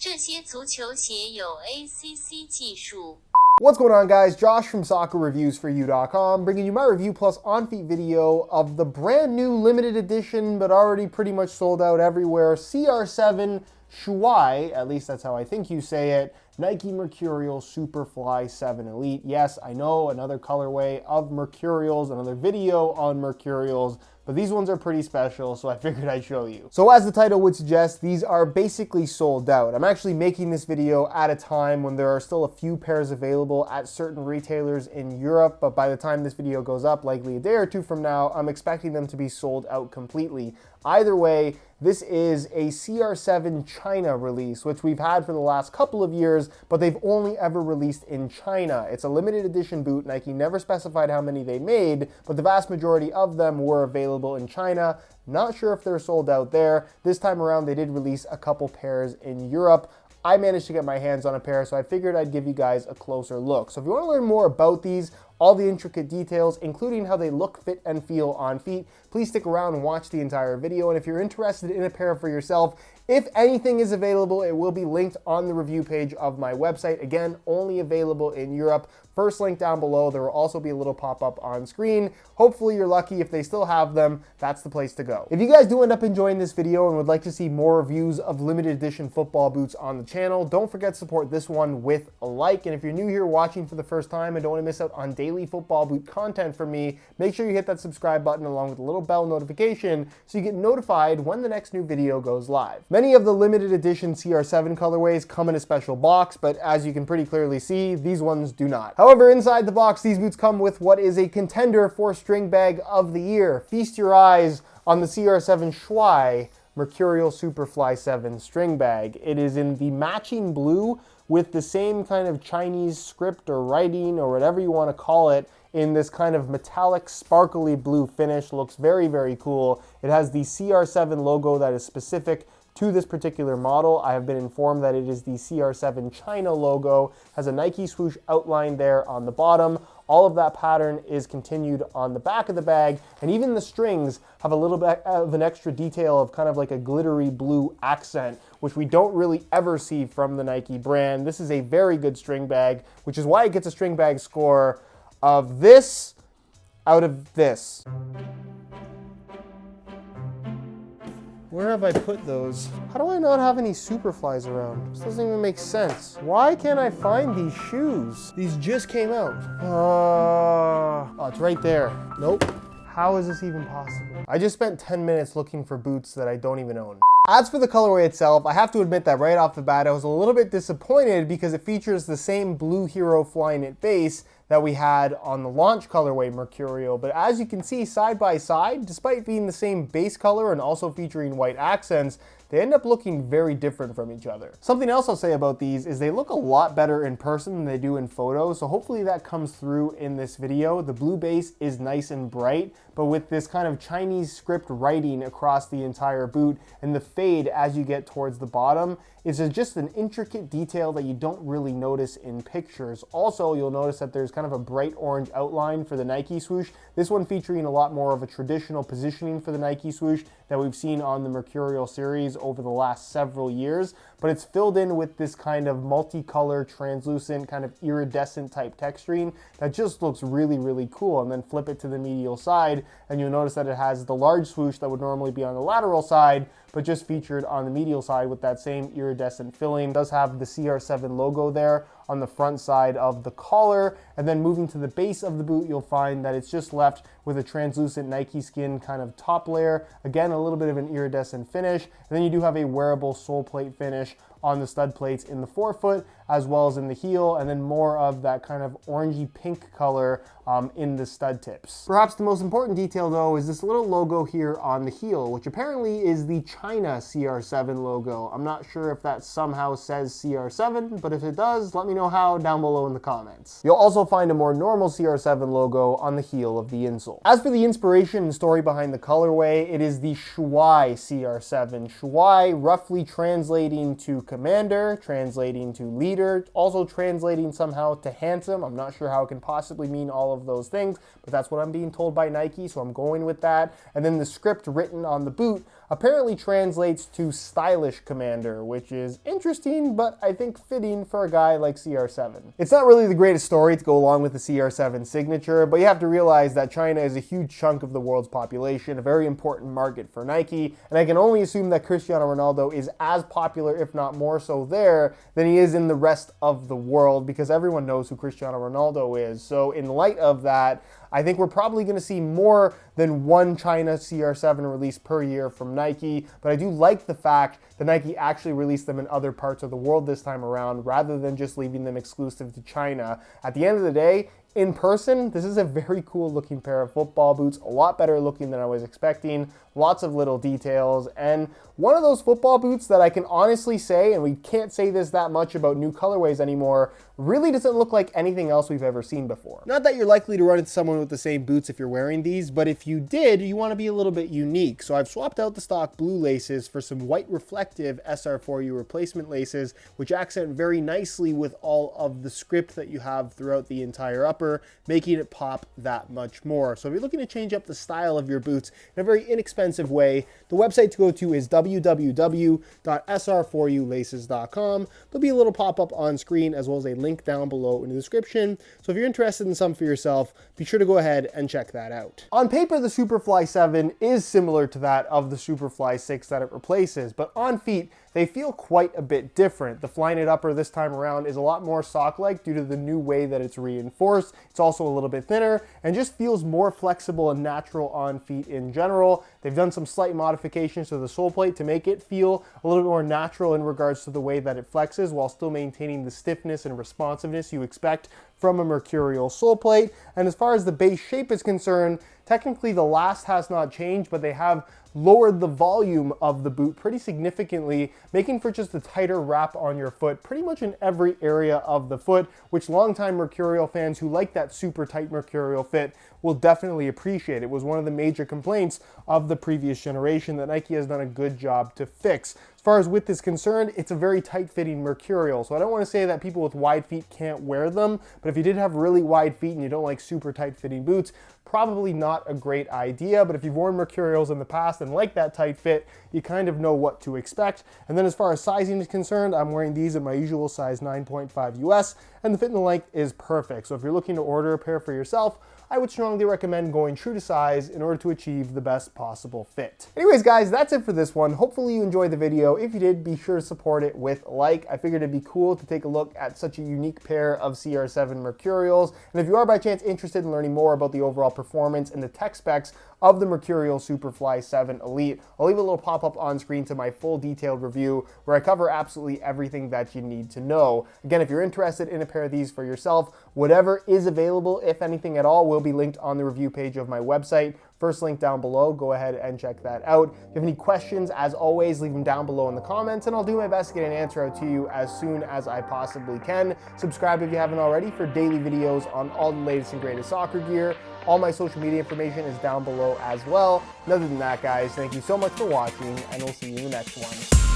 这些足球鞋有 ACC 技术。 What's going on, guys? Josh from soccerreviewsforyou.com bringing you my review plus on-feet video of the brand new limited edition but already pretty much sold out everywhere CR7 Shuai, at least that's how I think you say it, Nike Mercurial Superfly 7 Elite. Yes, I know, another colorway of Mercurials, another video on Mercurials, but these ones are pretty special, so I figured I'd show you. So as the title would suggest, these are basically sold out. I'm actually making this video at a time when there are still a few pairs available at certain retailers in Europe, but by the time this video goes up, likely a day or two from now, I'm expecting them to be sold out completely. Either way, this is a CR7 China release, which we've had for the last couple of years, but they've only ever released in China. It's a limited edition boot. Nike never specified how many they made, but the vast majority of them were available in China. Not sure if they're sold out there. This time around, they did release a couple pairs in Europe. I managed to get my hands on a pair, so I figured I'd give you guys a closer look. So if you want to learn more about these, all the intricate details, including how they look, fit, and feel on feet, please stick around and watch the entire video. And if you're interested in a pair for yourself, if anything is available, it will be linked on the review page of my website. Again, only available in Europe. First link down below. There will also be a little pop-up on screen. Hopefully you're lucky. If they still have them, that's the place to go. If you guys do end up enjoying this video and would like to see more reviews of limited edition football boots on the channel, don't forget to support this one with a like. And if you're new here watching for the first time and don't want to miss out on daily football boot content from me, make sure you hit that subscribe button along with the little bell notification so you get notified when the next new video goes live. Many of the limited edition CR7 colorways come in a special box, but as you can pretty clearly see, these ones do not. However, inside the box, these boots come with what is a contender for string bag of the year. Feast your eyes on the CR7 Shuai Mercurial Superfly 7 string bag. It is in the matching blue with the same kind of Chinese script or writing or whatever you want to call it in this kind of metallic sparkly blue finish. Looks very, very cool. It has the CR7 logo that is specific to this particular model. I have been informed that it is the CR7 China logo, has a Nike swoosh outline there on the bottom. All of that pattern is continued on the back of the bag, and even the strings have a little bit of an extra detail of kind of like a glittery blue accent, which we don't really ever see from the Nike brand. This is a very good string bag, which is why it gets a string bag score of this out of this. Where have I put those? How do I not have any Superflies around? This doesn't even make sense. Why can't I find these shoes? These just came out. Oh, it's right there. Nope. How is this even possible? I just spent 10 minutes looking for boots that I don't even own. As for the colorway itself, I have to admit that right off the bat, I was a little bit disappointed because it features the same blue Hero Flyknit base that we had on the launch colorway Mercurial. But as you can see side by side, despite being the same base color and also featuring white accents, they end up looking very different from each other. Something else I'll say about these is they look a lot better in person than they do in photos, so hopefully that comes through in this video. The blue base is nice and bright, but with this kind of Chinese script writing across the entire boot and the fade as you get towards the bottom is just an intricate detail that you don't really notice in pictures. Also, you'll notice that there's kind of a bright orange outline for the Nike swoosh. This one featuring a lot more of a traditional positioning for the Nike swoosh that we've seen on the Mercurial series over the last several years, but it's filled in with this kind of multicolor, translucent, kind of iridescent type texturing that just looks really, really cool. And then flip it to the medial side, and you'll notice that it has the large swoosh that would normally be on the lateral side, but just featured on the medial side with that same iridescent filling. It does have the CR7 logo there on the front side of the collar, and then moving to the base of the boot, you'll find that it's just left with a translucent Nike skin kind of top layer. Again, a little bit of an iridescent finish, and then you do have a wearable sole plate finish on the stud plates in the forefoot as well as in the heel, and then more of that kind of orangey pink color in the stud tips. Perhaps the most important detail though is this little logo here on the heel, which apparently is the China CR7 logo. I'm not sure if that somehow says CR7, but if it does, let me know how down below in the comments. You'll also find a more normal CR7 logo on the heel of the insole. As for the inspiration and story behind the colorway, it is the Shuai CR7. Shuai roughly translating to commander, translating to leader, also translating somehow to handsome. I'm not sure how it can possibly mean all of those things, but that's what I'm being told by Nike, so I'm going with that. And then the script written on the boot apparently translates to stylish commander, which is interesting, but I think fitting for a guy like CR7. It's not really the greatest story to go along with the CR7 signature, but you have to realize that China is a huge chunk of the world's population, a very important market for Nike, and I can only assume that Cristiano Ronaldo is as popular, if not more so there, than he is in the rest of the world, because everyone knows who Cristiano Ronaldo is. So in light of that, I think we're probably going to see more than one China CR7 release per year from Nike, but I do like the fact that Nike actually released them in other parts of the world this time around, rather than just leaving them exclusive to China. At the end of the day, in person, this is a very cool looking pair of football boots, a lot better looking than I was expecting, lots of little details, and one of those football boots that I can honestly say, and we can't say this that much about new colorways anymore, really doesn't look like anything else we've ever seen before. Not that you're likely to run into someone with the same boots if you're wearing these, but if you did, you want to be a little bit unique. So I've swapped out the stock blue laces for some white reflective SR4U replacement laces, which accent very nicely with all of the script that you have throughout the entire upper, making it pop that much more. So if you're looking to change up the style of your boots in a very inexpensive way, the website to go to is www.sr4ulaces.com. There'll be a little pop-up on screen as well as a link down below in the description. So if you're interested in some for yourself, be sure to go ahead and check that out. On paper, the Superfly 7 is similar to that of the Superfly 6 that it replaces, but on feet, they feel quite a bit different. The Flyknit upper this time around is a lot more sock-like due to the new way that it's reinforced. It's also a little bit thinner and just feels more flexible and natural on feet in general. They've done some slight modifications to the sole plate to make it feel a little bit more natural in regards to the way that it flexes while still maintaining the stiffness and responsiveness you expect from a Mercurial sole plate. And as far as the base shape is concerned, technically the last has not changed, but they have lowered the volume of the boot pretty significantly, making for just a tighter wrap on your foot pretty much in every area of the foot, which longtime Mercurial fans who like that super tight Mercurial fit will definitely appreciate. It was one of the major complaints of the previous generation that Nike has done a good job to fix. As far as width is concerned, it's a very tight-fitting Mercurial, so I don't want to say that people with wide feet can't wear them, but if you did have really wide feet and you don't like super tight-fitting boots, probably not a great idea. But if you've worn Mercurials in the past and like that tight fit, you kind of know what to expect. And then as far as sizing is concerned, I'm wearing these in my usual size 9.5 US, and the fit and the length is perfect. So if you're looking to order a pair for yourself, I would strongly recommend going true to size in order to achieve the best possible fit. Anyways, guys, that's it for this one. Hopefully you enjoyed the video. If you did, be sure to support it with a like. I figured it'd be cool to take a look at such a unique pair of CR7 Mercurials. And if you are by chance interested in learning more about the overall performance and the tech specs of the Mercurial Superfly 7 Elite, I'll leave a little pop-up on screen to my full detailed review where I cover absolutely everything that you need to know. Again, if you're interested in a pair of these for yourself, whatever is available, if anything at all, will be linked on the review page of my website. First link down below, go ahead and check that out. If you have any questions, as always, leave them down below in the comments and I'll do my best to get an answer out to you as soon as I possibly can. Subscribe if you haven't already for daily videos on all the latest and greatest soccer gear. All my social media information is down below as well. And other than that, guys, thank you so much for watching and we'll see you in the next one.